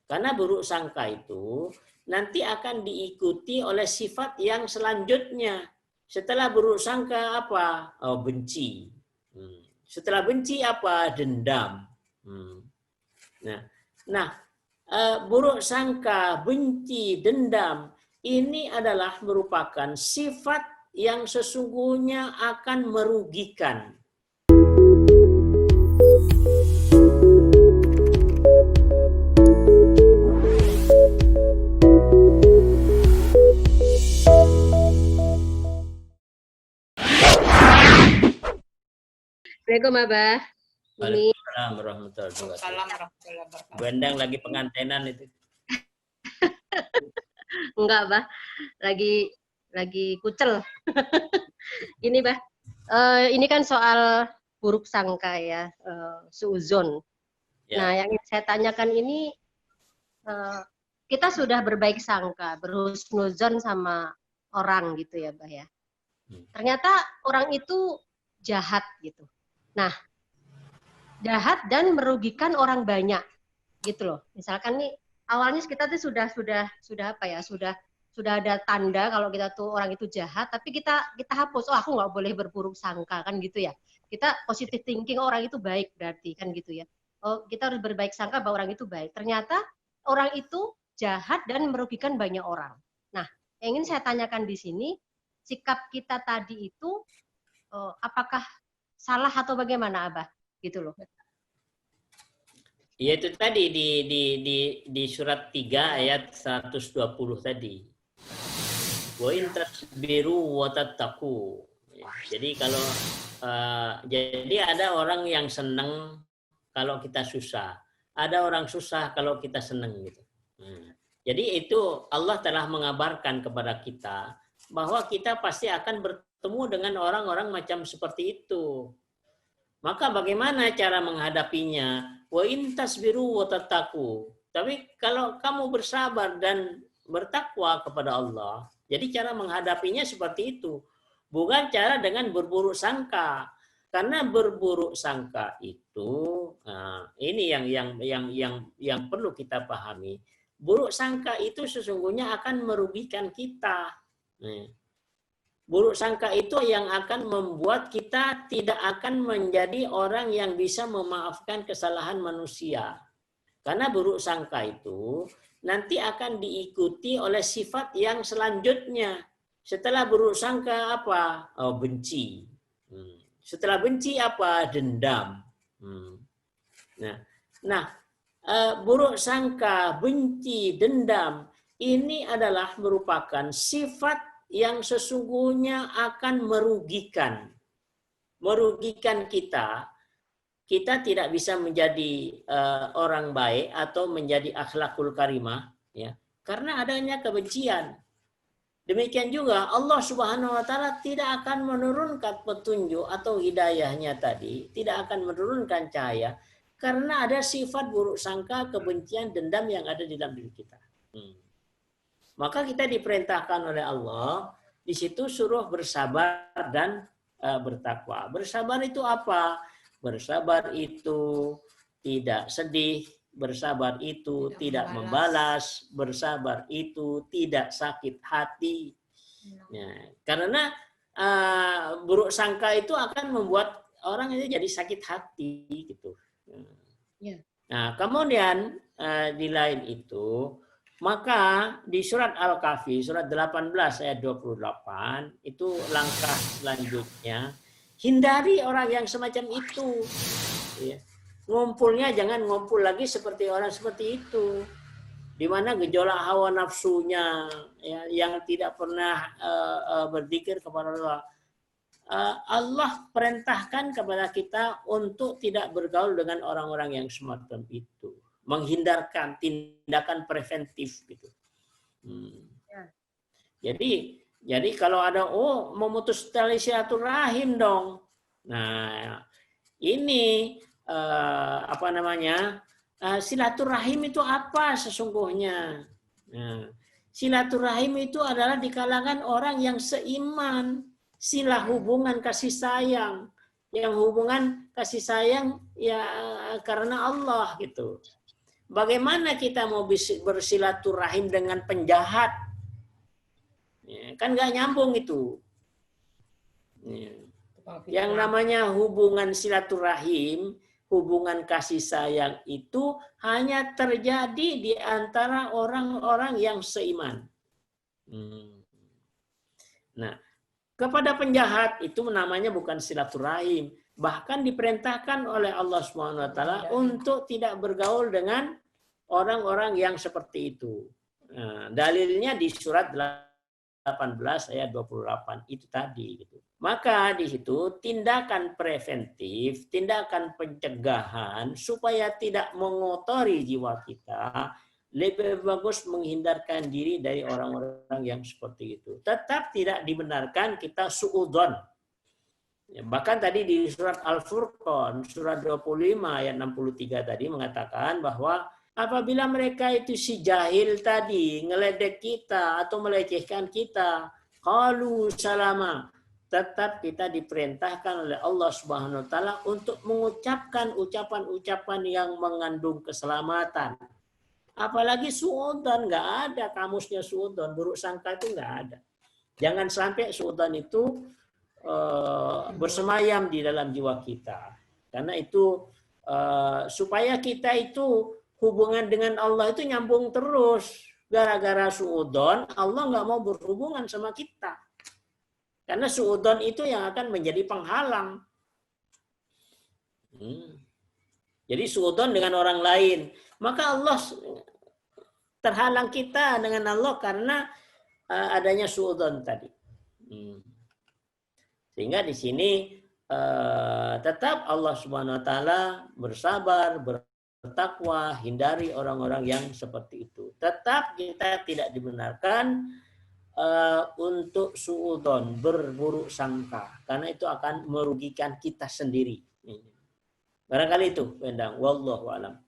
Karena buruk sangka itu nanti akan diikuti oleh sifat yang selanjutnya. Setelah buruk sangka apa? Oh, benci. Setelah benci apa? Dendam. Nah, buruk sangka, benci, dendam ini adalah merupakan sifat yang sesungguhnya akan merugikan. Assalamualaikum Abah. Waalaikumsalam warahmatullahi wabarakatuh. Bendang lagi pengantenan itu. Enggak, Bah. Lagi kucel. Ini, Bah. Ini kan soal buruk sangka ya, suuzon. Ya. Nah, yang saya tanyakan ini, kita sudah berbaik sangka, berhusnuzon sama orang gitu ya, Bah ya. Ternyata orang itu jahat gitu. Nah, jahat dan merugikan orang banyak gitu loh. Misalkan nih awalnya kita tuh sudah apa ya, sudah ada tanda kalau kita tuh orang itu jahat, tapi kita hapus, oh aku nggak boleh berburuk sangka kan gitu ya. Kita positive thinking, oh, orang itu baik berarti kan gitu ya. Oh, kita harus berbaik sangka bahwa orang itu baik. Ternyata orang itu jahat dan merugikan banyak orang. Nah, yang ingin saya tanyakan di sini, sikap kita tadi itu apakah salah atau bagaimana, Abah? Gitu loh. Ya itu tadi di surat 3 ayat 120 tadi. Wa in tasbiru wa tattaqu. Jadi kalau jadi ada orang yang senang kalau kita susah, ada orang susah kalau kita senang gitu. Jadi itu Allah telah mengabarkan kepada kita bahwa kita pasti akan bertemu dengan orang-orang macam seperti itu. Maka bagaimana cara menghadapinya? Wa in tasbiru wa tattaqu. Tapi kalau kamu bersabar dan bertakwa kepada Allah, jadi cara menghadapinya seperti itu. Bukan cara dengan berburuk sangka. Karena berburuk sangka itu, ini yang perlu kita pahami. Buruk sangka itu sesungguhnya akan merugikan kita. Buruk sangka itu yang akan membuat kita tidak akan menjadi orang yang bisa memaafkan kesalahan manusia. Karena buruk sangka itu nanti akan diikuti oleh sifat yang selanjutnya. Setelah buruk sangka apa? Oh, benci. Setelah benci apa? Dendam. Nah, buruk sangka, benci, dendam ini adalah merupakan sifat yang sesungguhnya akan merugikan kita. Kita tidak bisa menjadi orang baik atau menjadi akhlakul karimah ya, karena adanya kebencian. Demikian juga Allah Subhanahu wa taala tidak akan menurunkan petunjuk atau hidayahnya tadi, tidak akan menurunkan cahaya karena ada sifat buruk sangka, kebencian, dendam yang ada di dalam diri kita. Maka kita diperintahkan oleh Allah di situ suruh bersabar dan bertakwa. Bersabar itu apa? Bersabar itu tidak sedih, bersabar itu tidak membalas, bersabar itu tidak sakit hati. Ya, karena buruk sangka itu akan membuat orang itu jadi sakit hati gitu. Nah, kemudian di lain itu, maka di surat Al-Kahfi, surat 18 ayat 28, itu langkah selanjutnya, hindari orang yang semacam itu. Ya. Ngumpulnya jangan ngumpul lagi seperti orang seperti itu. Di mana gejolak hawa nafsunya, ya, yang tidak pernah berzikir kepada Allah. Allah perintahkan kepada kita untuk tidak bergaul dengan orang-orang yang semacam itu. Menghindarkan tindakan preventif gitu. Jadi kalau ada memutus tali silaturahim dong. Nah, ini silaturahim itu apa sesungguhnya? Nah, silaturahim itu adalah di kalangan orang yang seiman, sila hubungan kasih sayang, yang hubungan kasih sayang ya karena Allah gitu. bagaimana kita mau bersilaturahim dengan penjahat? Ya, kan nggak nyambung itu. Ya. Yang namanya hubungan silaturahim, hubungan kasih sayang itu hanya terjadi di antara orang-orang yang seiman. Nah, kepada penjahat itu namanya bukan silaturahim. Bahkan diperintahkan oleh Allah SWT untuk tidak bergaul dengan orang-orang yang seperti itu. Nah, dalilnya di surat 18 ayat 28 itu tadi gitu. Maka di situ tindakan preventif, tindakan pencegahan supaya tidak mengotori jiwa kita, lebih bagus menghindarkan diri dari orang-orang yang seperti itu. Tetap tidak dibenarkan kita suudzon. Ya, bahkan tadi di surat Al-Furqan, surat 25 ayat 63 tadi mengatakan bahwa apabila mereka itu si jahil tadi ngeledek kita atau melecehkan kita, qalu salama, tetap kita diperintahkan oleh Allah Subhanahu wa taala untuk mengucapkan ucapan-ucapan yang mengandung keselamatan. Apalagi suudzon, nggak ada kamusnya suudzon, buruk sangka itu nggak ada. Jangan sampai suudzon itu bersemayam di dalam jiwa kita. Karena itu supaya kita itu hubungan dengan Allah itu nyambung terus. Gara-gara suudzon, Allah nggak mau berhubungan sama kita. Karena suudzon itu yang akan menjadi penghalang. Jadi suudzon dengan orang lain. Maka Allah terhalang kita dengan Allah karena adanya suudzon tadi. Sehingga di sini tetap Allah Subhanahu wa taala bersabar, bertakwa, hindari orang-orang yang seperti itu. Tetap kita tidak dibenarkan untuk suudzon, berburuk sangka, karena itu akan merugikan kita sendiri. Barangkali itu, Endang. Wallahu a'lam.